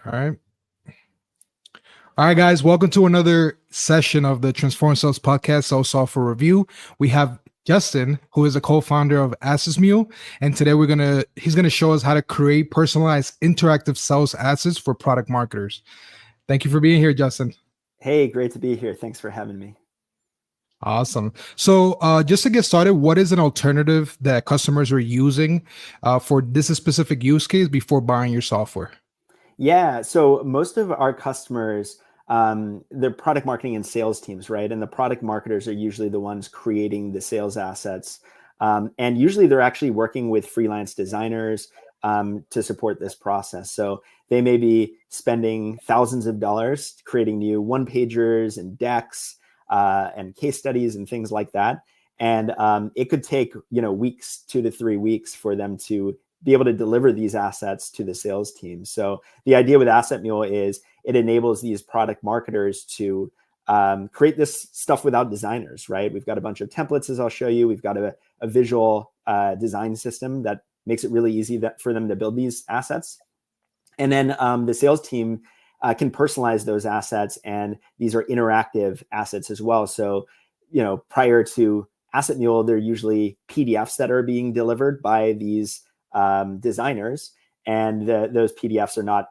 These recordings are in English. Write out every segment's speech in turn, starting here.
All right. All right, guys. Welcome to another session of the Transform Sales Podcast, Sales Software Review. We have Justin, who is a co-founder of AssetMule, and today he's gonna show us how to create personalized interactive sales assets for product marketers. Thank you for being here, Justin. Hey, great to be here. Thanks for having me. Awesome. So just to get started, what is an alternative that customers are using for this specific use case before buying your software? Yeah, so most of our customers, they're product marketing and sales teams, right? And the product marketers are usually the ones creating the sales assets. And usually they're actually working with freelance designers to support this process. So they may be spending thousands of dollars creating new one-pagers and decks and case studies and things like that. And it could take, weeks, 2 to 3 weeks for them to be able to deliver these assets to the sales team. So the idea with AssetMule is it enables these product marketers to create this stuff without designers, right? We've got a bunch of templates, as I'll show you. We've got a visual design system that makes it really easy for them to build these assets. And then the sales team can personalize those assets, and these are interactive assets as well. So, prior to AssetMule, they're usually PDFs that are being delivered by these designers, and those PDFs are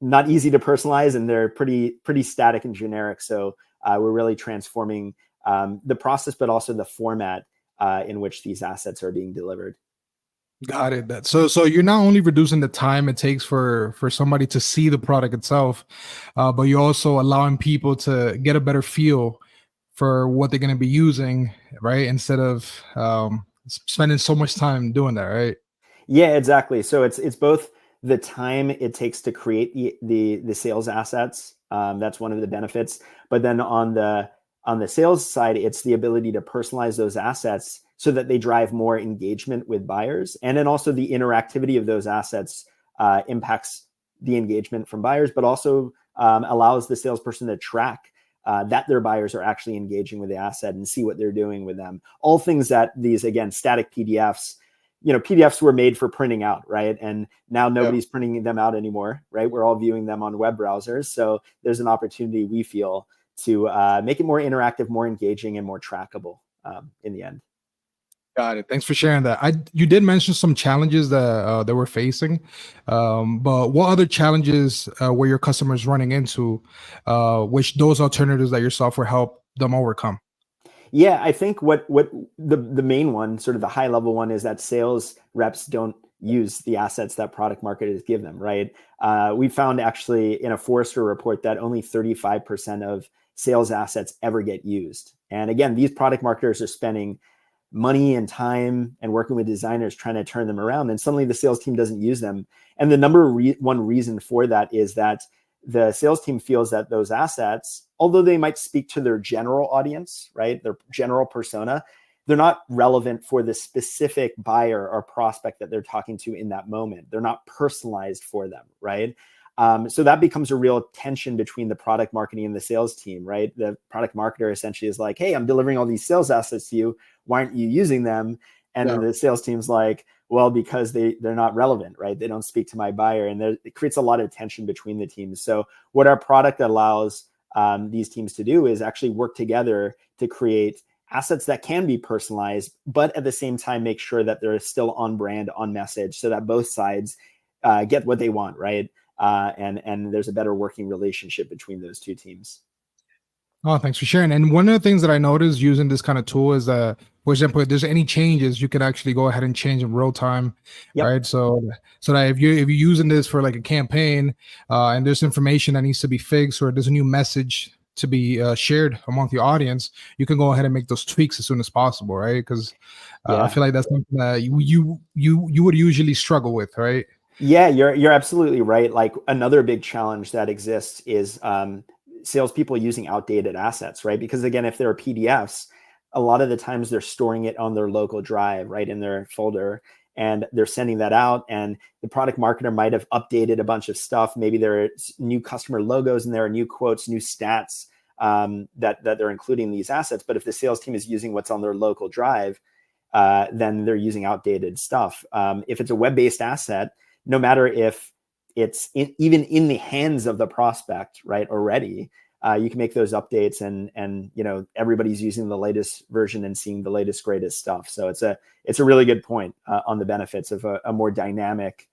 not easy to personalize, and they're pretty static and generic. So we're really transforming the process, but also the format in which these assets are being delivered. Got it. So you're not only reducing the time it takes for somebody to see the product itself, but you're also allowing people to get a better feel for what they're going to be using, right? Instead of spending so much time doing that, right? Yeah, exactly. So it's both the time it takes to create the sales assets. That's one of the benefits. But then on the sales side, it's the ability to personalize those assets so that they drive more engagement with buyers. And then also the interactivity of those assets impacts the engagement from buyers, but also allows the salesperson to track that their buyers are actually engaging with the asset and see what they're doing with them. All things that these, again, static PDFs, PDFs were made for printing out, right? And now nobody's printing them out anymore, right? We're all viewing them on web browsers. So there's an opportunity, we feel, to make it more interactive, more engaging, and more trackable in the end. Got it. Thanks for sharing that. You did mention some challenges that we're facing, but what other challenges were your customers running into, which those alternatives that your software help them overcome? Yeah, I think what the main one, sort of the high level one, is that sales reps don't use the assets that product marketers give them, right? We found actually in a Forrester report that only 35% of sales assets ever get used. And again, these product marketers are spending money and time and working with designers trying to turn them around, and suddenly the sales team doesn't use them. And the number one reason for that is that the sales team feels that those assets, although they might speak to their general audience, right, their general persona, they're not relevant for the specific buyer or prospect that they're talking to in that moment. They're not personalized for them, right? So that becomes a real tension between the product marketing and the sales team, right? The product marketer essentially is like, hey, I'm delivering all these sales assets to you. Why aren't you using them? And then the sales team's like, well, because they're not relevant, right? They don't speak to my buyer. And it creates a lot of tension between the teams. So what our product allows these teams to do is actually work together to create assets that can be personalized, but at the same time, make sure that they're still on brand, on message, so that both sides get what they want, right? And there's a better working relationship between those two teams. Oh, thanks for sharing. And one of the things that I noticed using this kind of tool is that, for example, if there's any changes, you can actually go ahead and change in real time, right? So that if you're using this for like a campaign and there's information that needs to be fixed, or there's a new message to be shared among the audience, you can go ahead and make those tweaks as soon as possible, right? Because I feel like that's something that you would usually struggle with, right? Yeah, you're absolutely right. Like another big challenge that exists is salespeople using outdated assets, right? Because again, if there are PDFs, a lot of the times they're storing it on their local drive, right, in their folder, and they're sending that out. And the product marketer might have updated a bunch of stuff. Maybe there are new customer logos and there are new quotes, new stats that they're including these assets. But if the sales team is using what's on their local drive, then they're using outdated stuff. If it's a web-based asset, no matter if it's even in the hands of the prospect, right? Already, you can make those updates, and everybody's using the latest version and seeing the latest, greatest stuff. So it's a really good point on the benefits of a more dynamic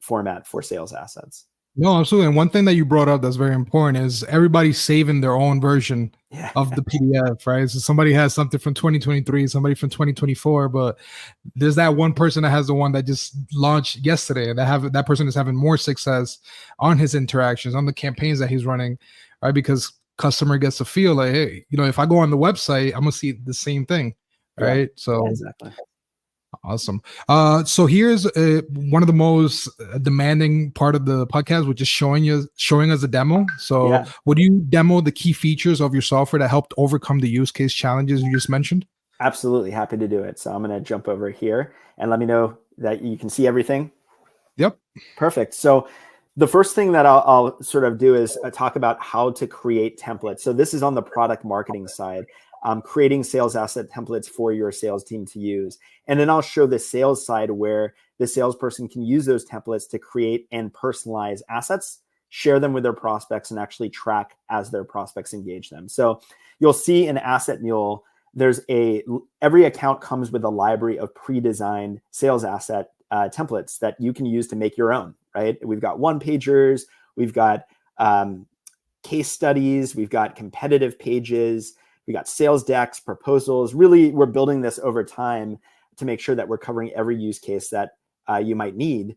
format for sales assets. No, absolutely. And one thing that you brought up that's very important is everybody's saving their own version of the PDF, right? So somebody has something from 2023, somebody from 2024, but there's that one person that has the one that just launched yesterday, and that person is having more success on his interactions, on the campaigns that he's running, right? Because customer gets to feel like, hey, if I go on the website, I'm gonna see the same thing, right? Yeah, so exactly. Awesome. So here's one of the most demanding part of the podcast, which is showing us a demo. So would you demo the key features of your software that helped overcome the use case challenges you just mentioned? Absolutely, happy to do it. So I'm going to jump over here and let me know that you can see everything. Yep. Perfect. So the first thing that I'll sort of do is talk about how to create templates. So this is on the product marketing side. Creating sales asset templates for your sales team to use. And then I'll show the sales side where the salesperson can use those templates to create and personalize assets, share them with their prospects, and actually track as their prospects engage them. So you'll see in AssetMule, every account comes with a library of pre-designed sales asset templates that you can use to make your own, right? We've got one-pagers, we've got case studies, we've got competitive pages, we got sales decks, proposals. Really, we're building this over time to make sure that we're covering every use case that you might need.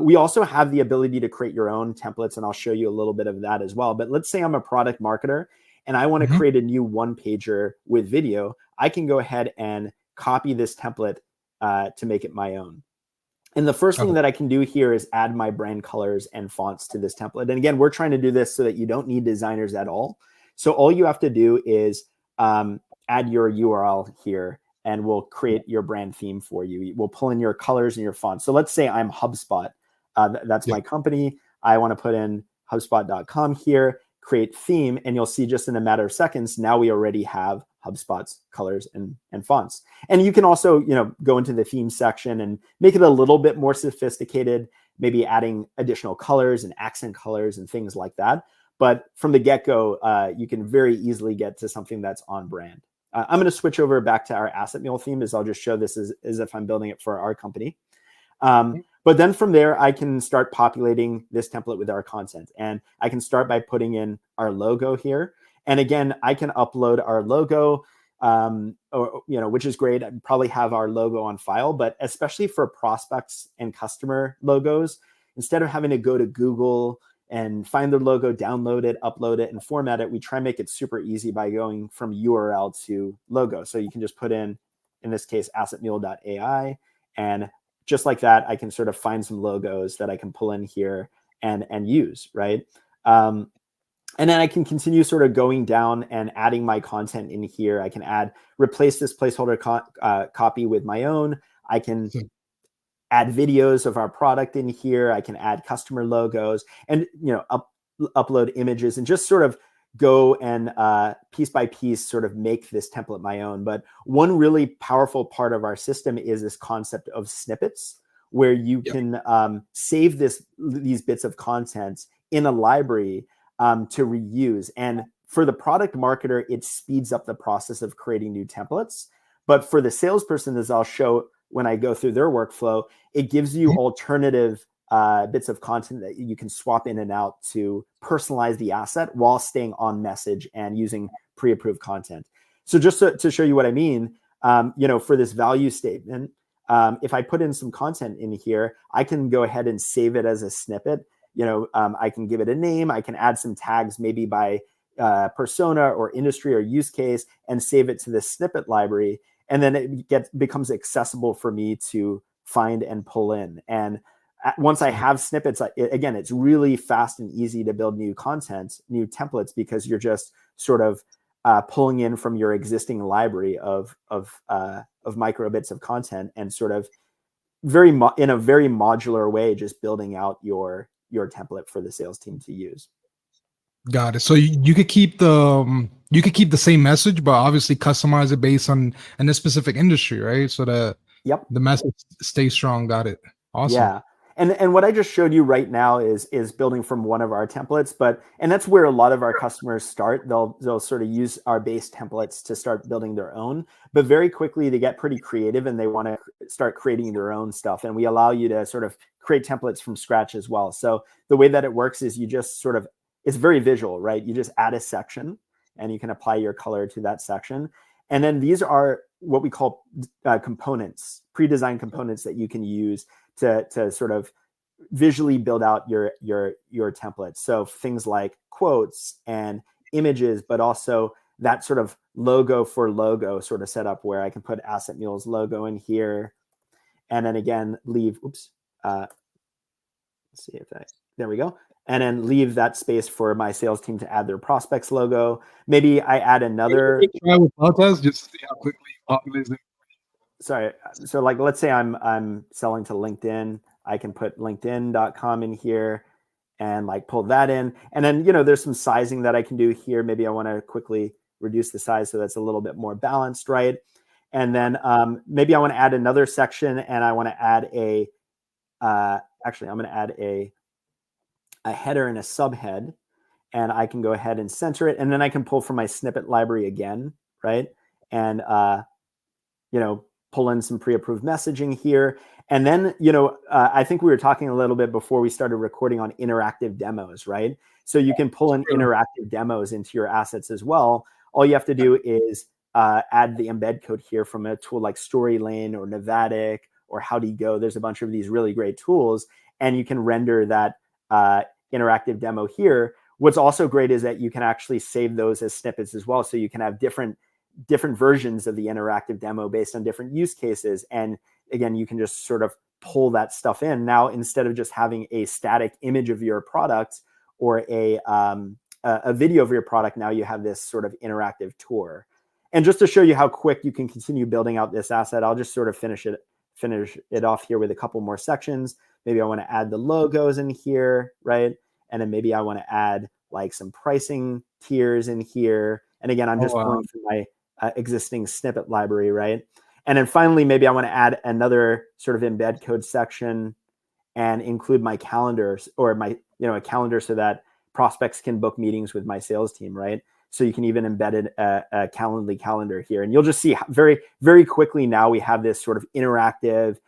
We also have the ability to create your own templates, and I'll show you a little bit of that as well. But let's say I'm a product marketer and I want to create a new one-pager with video. I can go ahead and copy this template to make it my own. And the first thing that I can do here is add my brand colors and fonts to this template. And again, we're trying to do this so that you don't need designers at all. So all you have to do is add your URL here, and we'll create your brand theme for you. We'll pull in your colors and your fonts. So let's say I'm HubSpot. That's my company. I want to put in HubSpot.com here, create theme, and you'll see just in a matter of seconds, now we already have HubSpot's colors and fonts. And you can also, go into the theme section and make it a little bit more sophisticated, maybe adding additional colors and accent colors and things like that. But from the get-go, you can very easily get to something that's on brand. I'm going to switch over back to our AssetMule theme, as I'll just show this as if I'm building it for our company. But then from there, I can start populating this template with our content. And I can start by putting in our logo here. And again, I can upload our logo, which is great. I probably have our logo on file, but especially for prospects and customer logos, instead of having to go to Google and find the logo, download it, upload it, and format it, we try and make it super easy by going from URL to logo. So you can just put in this case, assetmule.ai, and just like that, I can sort of find some logos that I can pull in here and use, right? And then I can continue sort of going down and adding my content in here. I can replace this placeholder copy with my own. I can add videos of our product in here. I can add customer logos and, upload images and just sort of go and piece by piece sort of make this template my own. But one really powerful part of our system is this concept of snippets, where you can save these bits of content in a library to reuse. And for the product marketer, it speeds up the process of creating new templates. But for the salesperson, as I'll show when I go through their workflow, it gives you alternative bits of content that you can swap in and out to personalize the asset while staying on message and using pre-approved content. So just to show you what I mean, for this value statement, if I put in some content in here, I can go ahead and save it as a snippet. I can give it a name. I can add some tags, maybe by persona or industry or use case, and save it to this snippet library. And then it becomes accessible for me to find and pull in. And once I have snippets, again, it's really fast and easy to build new content, new templates, because you're just sort of pulling in from your existing library of micro bits of content and sort of in a very modular way, just building out your template for the sales team to use. Got it. So you could keep the same message, but obviously customize it based on this specific industry, right? So that the message stays strong. Got it. Awesome. Yeah. And what I just showed you right now is building from one of our templates, and that's where a lot of our customers start. They'll sort of use our base templates to start building their own, but very quickly they get pretty creative and they want to start creating their own stuff. And we allow you to sort of create templates from scratch as well. So the way that it works is you just sort of, it's very visual, right? You just add a section and you can apply your color to that section. And then these are what we call components, pre-designed components that you can use to sort of visually build out your templates. So things like quotes and images, but also that sort of logo for logo sort of setup where I can put AssetMule's logo in here. And then again, leave, let's see if there we go. And then leave that space for my sales team to add their prospects logo. Maybe I add another. Try with CloudTask just to see how quickly it populates it. Sorry. So like, let's say I'm selling to LinkedIn. I can put linkedin.com in here and like pull that in. And then, there's some sizing that I can do here. Maybe I want to quickly reduce the size so that's a little bit more balanced, right? And then maybe I want to add another section and I want to add actually, I'm going to add a header and a subhead, and I can go ahead and center it. And then I can pull from my snippet library again, right? And, pull in some pre-approved messaging here. And then, I think we were talking a little bit before we started recording on interactive demos, right? So you can pull in interactive demos into your assets as well. All you have to do is add the embed code here from a tool like Storylane or Novatic or HowD'Go. There's a bunch of these really great tools, and you can render that interactive demo here. What's also great is that you can actually save those as snippets as well. So you can have different versions of the interactive demo based on different use cases. And again, you can just sort of pull that stuff in. Now, instead of just having a static image of your product or a video of your product, now you have this sort of interactive tour. And just to show you how quick you can continue building out this asset, I'll just sort of finish it off here with a couple more sections. Maybe I want to add the logos in here, right? And then maybe I want to add like some pricing tiers in here. And again, I'm just pulling from my existing snippet library, right? And then finally, maybe I want to add another sort of embed code section and include my calendars or my, a calendar so that prospects can book meetings with my sales team, right? So you can even embed a Calendly calendar here. And you'll just see very, very quickly now we have this sort of interactive,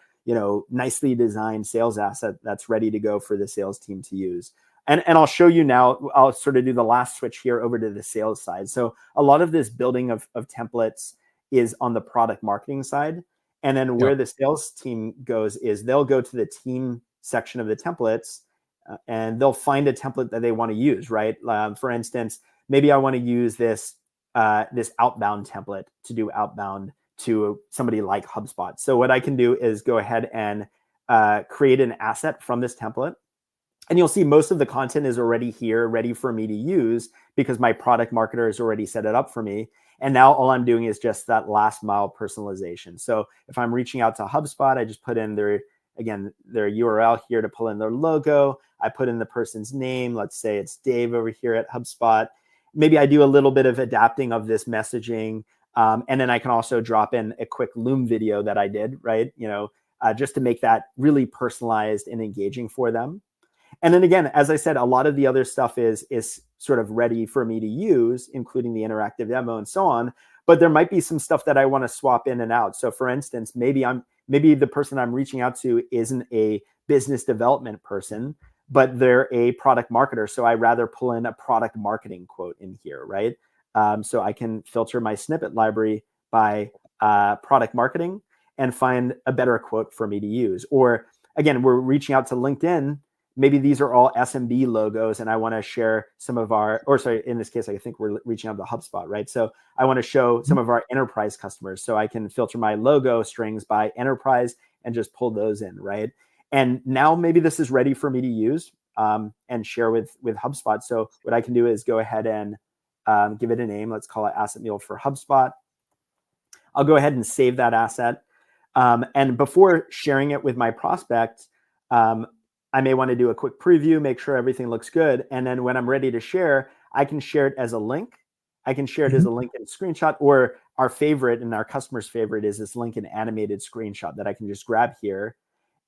nicely designed sales asset that's ready to go for the sales team to use. And I'll show you now, I'll sort of do the last switch here over to the sales side. So a lot of this building of templates is on the product marketing side. And then where the sales team goes is they'll go to the team section of the templates and they'll find a template that they want to use, right? For instance, maybe I want to use this outbound template to do outbound to somebody like HubSpot. So what I can do is go ahead and create an asset from this template. And you'll see most of the content is already here, ready for me to use because my product marketer has already set it up for me. And now all I'm doing is just that last mile personalization. So if I'm reaching out to HubSpot, I just put in their URL here to pull in their logo. I put in the person's name. Let's say it's Dave over here at HubSpot. Maybe I do a little bit of adapting of this messaging. And then I can also drop in a quick Loom video that I did, right? Just to make that really personalized and engaging for them. And then again, as I said, a lot of the other stuff is sort of ready for me to use, including the interactive demo and so on. But there might be some stuff that I want to swap in and out. So for instance, maybe the person I'm reaching out to isn't a business development person, but they're a product marketer. So I rather pull in a product marketing quote in here, right? So I can filter my snippet library by product marketing and find a better quote for me to use. Or again, we're reaching out to LinkedIn. Maybe these are all SMB logos and I want to share some of in this case, I think we're reaching out to HubSpot, right? So I want to show some of our enterprise customers. So I can filter my logo strings by enterprise and just pull those in, right? And now maybe this is ready for me to use and share with HubSpot. So what I can do is go ahead and give it a name. Let's call it AssetMule for HubSpot. I'll go ahead and save that asset. And before sharing it with my prospect, I may want to do a quick preview, make sure everything looks good. And then when I'm ready to share, I can share it as a link. I can share it as a link and screenshot, or our favorite and our customer's favorite is this link and animated screenshot that I can just grab here.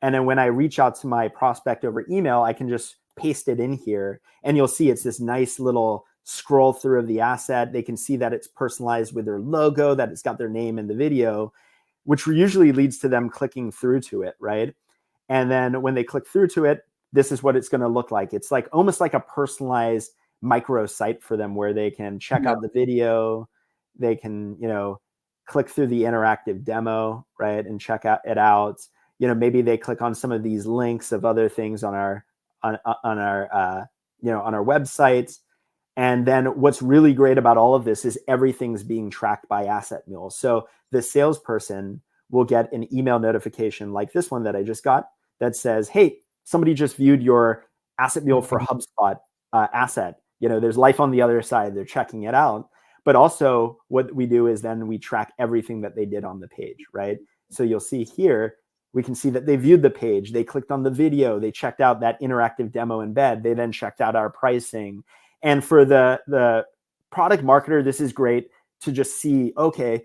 And then when I reach out to my prospect over email, I can just paste it in here, and you'll see it's this nice little scroll through of the asset. They can see that it's personalized with their logo, that it's got their name in the video, which usually leads to them clicking through to it, right? And then when they click through to it, this is what it's going to look like. It's like almost like a personalized micro site for them, where they can check out the video, they can, click through the interactive demo, right, and check it out. Maybe they click on some of these links of other things on our website. And then what's really great about all of this is everything's being tracked by AssetMule. So the salesperson will get an email notification like this one that I just got that says, hey, somebody just viewed your AssetMule for HubSpot asset. There's life on the other side. They're checking it out. But also what we do is then we track everything that they did on the page, right? So you'll see here, we can see that they viewed the page, they clicked on the video, they checked out that interactive demo embed, they then checked out our pricing. And for the product marketer, this is great to just see, okay,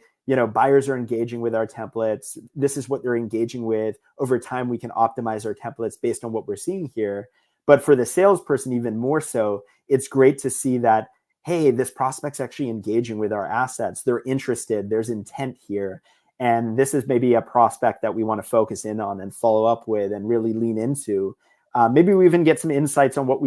buyers are engaging with our templates. This is what they're engaging with. Over time, we can optimize our templates based on what we're seeing here. But for the salesperson, even more so, it's great to see that, hey, this prospect's actually engaging with our assets. They're interested. There's intent here. And this is maybe a prospect that we want to focus in on and follow up with and really lean into. Maybe we even get some insights on what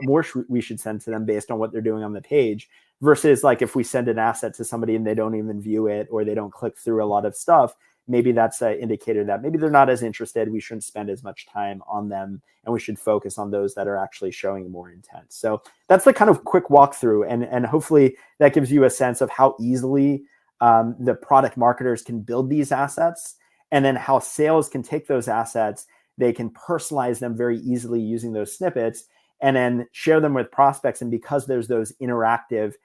more we should send to them based on what they're doing on the page, versus like if we send an asset to somebody and they don't even view it or they don't click through a lot of stuff, maybe that's an indicator that maybe they're not as interested. We shouldn't spend as much time on them, and we should focus on those that are actually showing more intent. So that's the kind of quick walkthrough, and hopefully that gives you a sense of how easily the product marketers can build these assets, and then how sales can take those assets. They can personalize them very easily using those snippets, and then share them with prospects. And because there's those interactive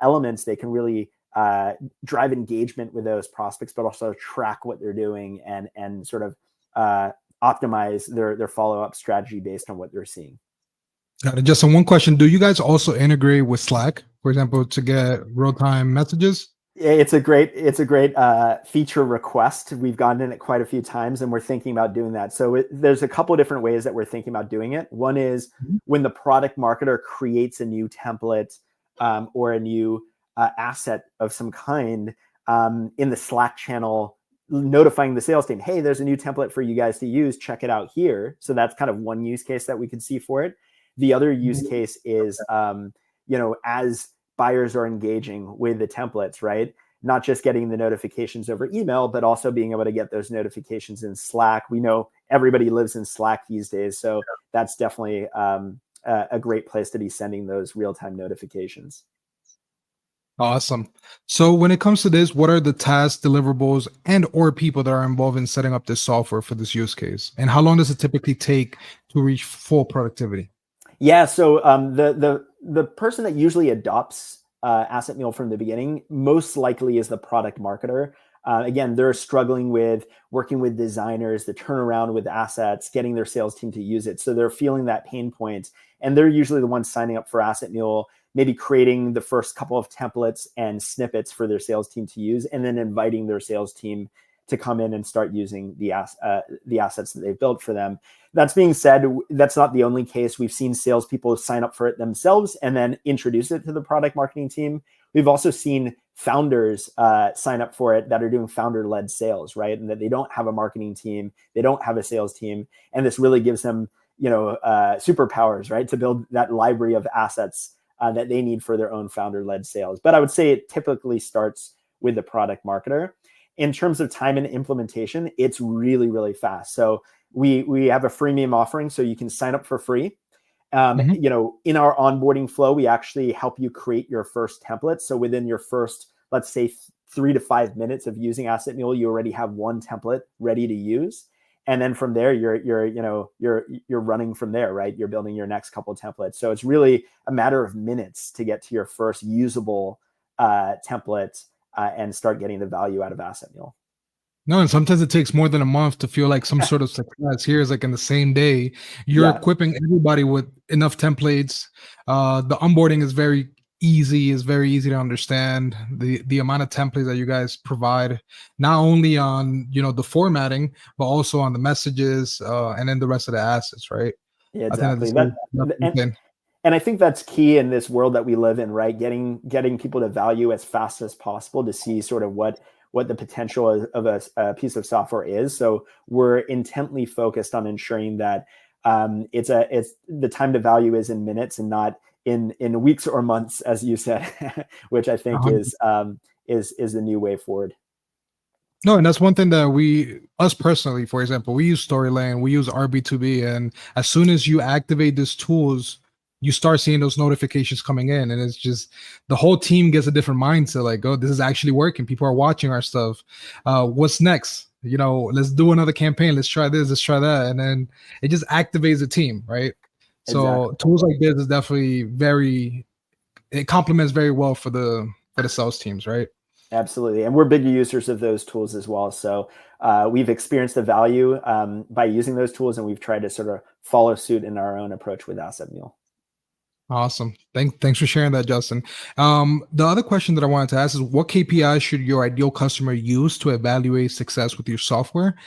elements, they can really drive engagement with those prospects, but also track what they're doing and sort of optimize their follow-up strategy based on what they're seeing. Got it. Justin, one question. Do you guys also integrate with Slack, for example, to get real-time messages? It's a great feature request. We've gotten it quite a few times, and we're thinking about doing that. So there's a couple of different ways that we're thinking about doing it. One is when the product marketer creates a new template or a new asset of some kind in the Slack channel, notifying the sales team, hey, there's a new template for you guys to use. Check it out here. So that's kind of one use case that we could see for it. The other use case is, as buyers are engaging with the templates, right? Not just getting the notifications over email, but also being able to get those notifications in Slack. We know everybody lives in Slack these days, so that's definitely a great place to be sending those real-time notifications. Awesome. So when it comes to this, what are the tasks, deliverables, and or people that are involved in setting up this software for this use case? And how long does it typically take to reach full productivity? Yeah, so the person that usually adopts AssetMule from the beginning most likely is the product marketer. Again, they're struggling with working with designers, the turnaround with assets, getting their sales team to use it. So they're feeling that pain point, and they're usually the ones signing up for AssetMule, maybe creating the first couple of templates and snippets for their sales team to use, and then inviting their sales team to come in and start using the assets that they've built for them. That's being said, that's not the only case. We've seen salespeople sign up for it themselves and then introduce it to the product marketing team. We've also seen founders sign up for it that are doing founder-led sales, right? And that they don't have a marketing team, they don't have a sales team, and this really gives them, superpowers, right, to build that library of assets that they need for their own founder-led sales. But I would say it typically starts with the product marketer. In terms of time and implementation, it's really, really fast. So we have a freemium offering, so you can sign up for free. In our onboarding flow, we actually help you create your first template. So within your first, let's say 3 to 5 minutes of using AssetMule, you already have one template ready to use. And then from there, you're running from there, right? You're building your next couple of templates. So it's really a matter of minutes to get to your first usable template and start getting the value out of AssetMule. No, and sometimes it takes more than a month to feel like some sort of success. Here is like in the same day, you're equipping everybody with enough templates. The onboarding is very easy. It's very easy to understand. The amount of templates that you guys provide, not only on the formatting, but also on the messages, and then the rest of the assets, right? Yeah, I think that exactly. this is And I think that's key in this world that we live in, right? Getting people to value as fast as possible to see sort of what the potential of a piece of software is. So we're intently focused on ensuring that it's the time to value is in minutes and not in weeks or months, as you said, which I think is the new way forward. No, and that's one thing that us personally, for example, we use Storyline, we use RB2B, and as soon as you activate these tools, you start seeing those notifications coming in, and it's just the whole team gets a different mindset. Like, oh, this is actually working. People are watching our stuff. What's next? Let's do another campaign. Let's try this. Let's try that, and then it just activates the team, right? So Exactly. tools like this is definitely it complements very well for the sales teams, right? Absolutely. And we're big users of those tools as well. So we've experienced the value by using those tools, and we've tried to sort of follow suit in our own approach with AssetMule. Awesome. Thanks for sharing that, Justin. The other question that I wanted to ask is, what KPIs should your ideal customer use to evaluate success with your software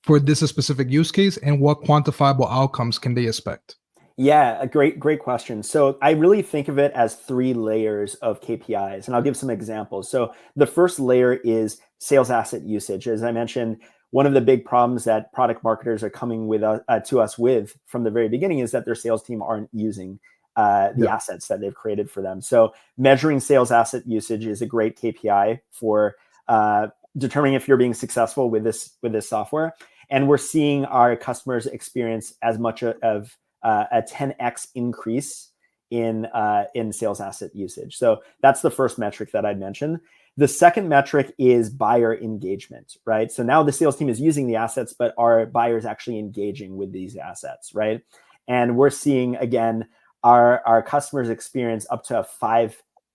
for this specific use case, and what quantifiable outcomes can they expect? Yeah, a great question. So I really think of it as 3 layers of KPIs, and I'll give some examples. So the first layer is sales asset usage. As I mentioned, one of the big problems that product marketers are coming to us with from the very beginning is that their sales team aren't using the assets that they've created for them. So measuring sales asset usage is a great KPI for determining if you're being successful with this software. And we're seeing our customers experience as much of a 10x increase in sales asset usage. So that's the first metric that I'd mentioned. The second metric is buyer engagement, right? So now the sales team is using the assets, but are buyers actually engaging with these assets, right? And we're seeing, again, our customers experience up to a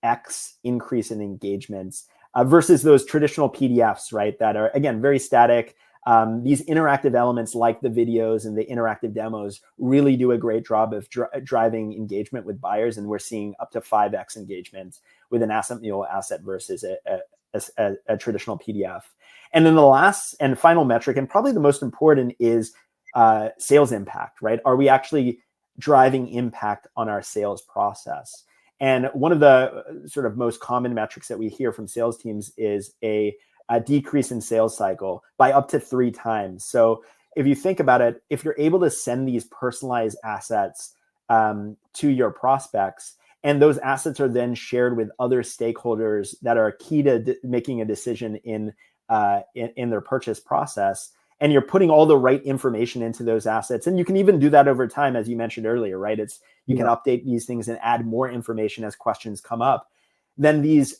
5x increase in engagements versus those traditional PDFs, right? That are, again, very static. These interactive elements like the videos and the interactive demos really do a great job of driving engagement with buyers. And we're seeing up to 5x engagement with an AssetMule asset versus a traditional PDF. And then the last and final metric, and probably the most important, is sales impact, right? Are we actually driving impact on our sales process? And one of the sort of most common metrics that we hear from sales teams is a decrease in sales cycle by up to 3 times. So if you think about it, if you're able to send these personalized assets to your prospects, and those assets are then shared with other stakeholders that are key to making a decision in their purchase process, and you're putting all the right information into those assets, and you can even do that over time, as you mentioned earlier, right? You can update these things and add more information as questions come up. Then these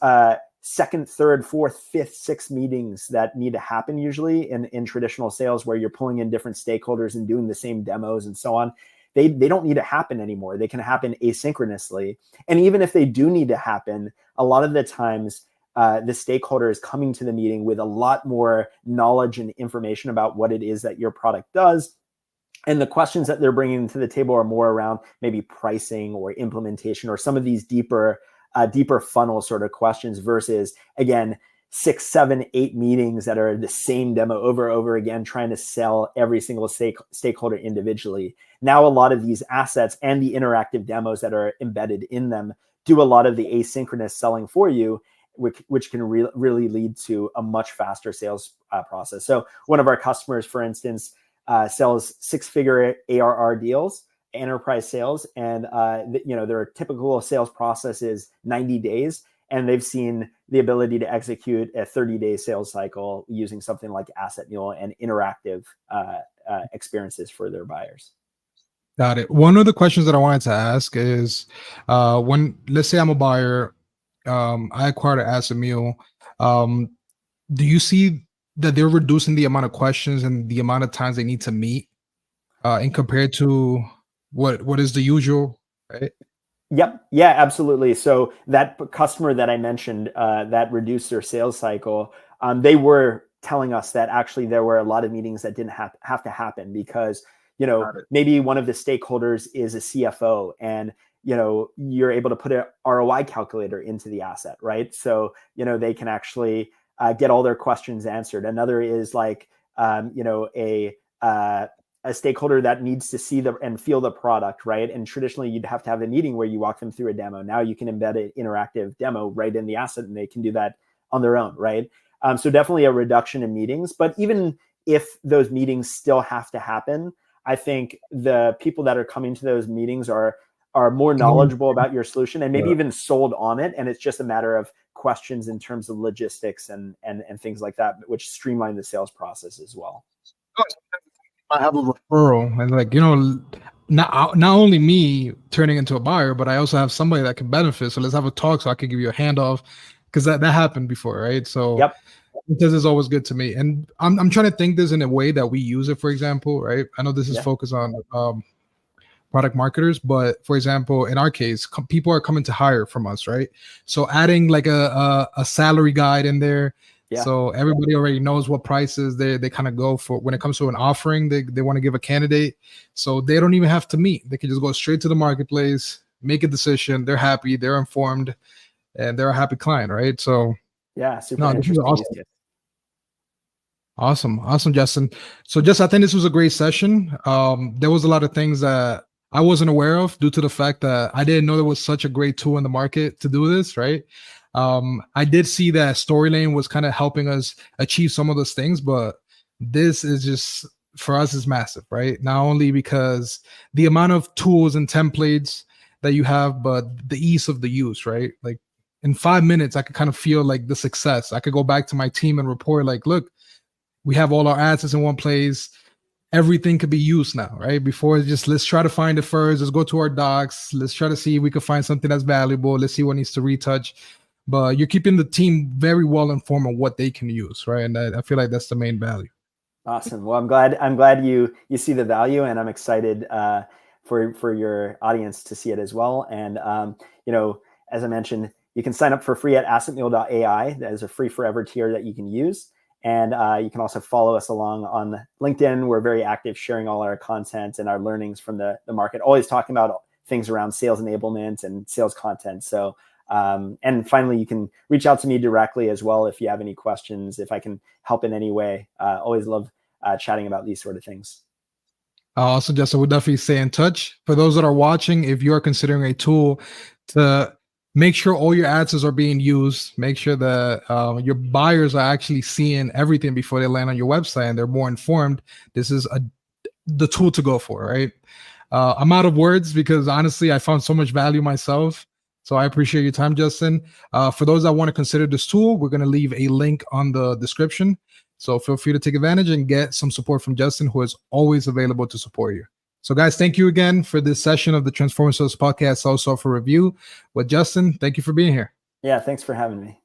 second, third, fourth, fifth, sixth meetings that need to happen usually in traditional sales, where you're pulling in different stakeholders and doing the same demos and so on, they don't need to happen anymore. They can happen asynchronously. And even if they do need to happen, a lot of the times the stakeholder is coming to the meeting with a lot more knowledge and information about what it is that your product does. And the questions that they're bringing to the table are more around maybe pricing or implementation or some of these deeper funnel sort of questions versus, again, 6, 7, 8 meetings that are the same demo over and over again, trying to sell every single stakeholder individually. Now, a lot of these assets and the interactive demos that are embedded in them do a lot of the asynchronous selling for you, which can really lead to a much faster sales process. So one of our customers, for instance, sells 6-figure ARR deals, enterprise sales, and their typical sales process is 90 days, and they've seen the ability to execute a 30-day sales cycle using something like AssetMule and interactive experiences for their buyers. Got it. One of the questions that I wanted to ask is, when, let's say I'm a buyer, I acquired an AssetMule, do you see that they're reducing the amount of questions and the amount of times they need to meet, in compared to what is the usual, right? Yep. Yeah, absolutely. So that customer that I mentioned that reduced their sales cycle, they were telling us that actually there were a lot of meetings that didn't have to happen because maybe one of the stakeholders is a CFO, and you're able to put an ROI calculator into the asset, right? So, they can actually get all their questions answered. Another is like, a stakeholder that needs to see and feel the product, right? And traditionally you'd have to have a meeting where you walk them through a demo. Now you can embed an interactive demo right in the asset, and they can do that on their own, right? So definitely a reduction in meetings. But even if those meetings still have to happen, I think the people that are coming to those meetings are more knowledgeable about your solution and maybe even sold on it. And it's just a matter of questions in terms of logistics and things like that, which streamline the sales process as well. I have a referral, and like, not only me turning into a buyer, but I also have somebody that can benefit. So let's have a talk so I can give you a handoff, because that happened before, right? So yep. This is always good to me. And I'm trying to think this in a way that we use it, for example, right? I know this is focused on product marketers, but for example, in our case, people are coming to hire from us, right? So adding like a salary guide in there. Yeah. So everybody already knows what prices they kind of go for when it comes to an offering they want to give a candidate. So they don't even have to meet. They can just go straight to the marketplace, make a decision. They're happy, they're informed, and they're a happy client, right? So yeah, super interesting. Awesome, Justin. So I think this was a great session. There was a lot of things that I wasn't aware of due to the fact that I didn't know there was such a great tool in the market to do this, right? I did see that Storylane was kind of helping us achieve some of those things, but this is just, for us, is massive, right? Not only because the amount of tools and templates that you have, but the ease of the use, right? Like in 5 minutes, I could kind of feel like the success. I could go back to my team and report like, look, we have all our assets in one place. Everything could be used now, right? Before, it's just, let's try to find it first. Let's go to our docs. Let's try to see if we can find something that's valuable. Let's see what needs to retouch. But you're keeping the team very well informed on what they can use, right? And I feel like that's the main value. Awesome. Well, I'm glad you see the value, and I'm excited for your audience to see it as well. And as I mentioned, you can sign up for free at AssetMule.ai. That is a free forever tier that you can use. And you can also follow us along on LinkedIn. We're very active, sharing all our content and our learnings from the market, always talking about things around sales enablement and sales content. So, and finally, you can reach out to me directly as well if you have any questions, if I can help in any way. Always love chatting about these sort of things. Also, Justin, we'll definitely stay in touch. For those that are watching, if you're considering a tool to make sure all your ads are being used, make sure that your buyers are actually seeing everything before they land on your website and they're more informed, this is the tool to go for, right? I'm out of words because honestly, I found so much value myself. So I appreciate your time, Justin. For those that want to consider this tool, we're going to leave a link on the description. So feel free to take advantage and get some support from Justin, who is always available to support you. So guys, thank you again for this session of the Transform Sales Podcast, also for review with Justin. Thank you for being here. Yeah, thanks for having me.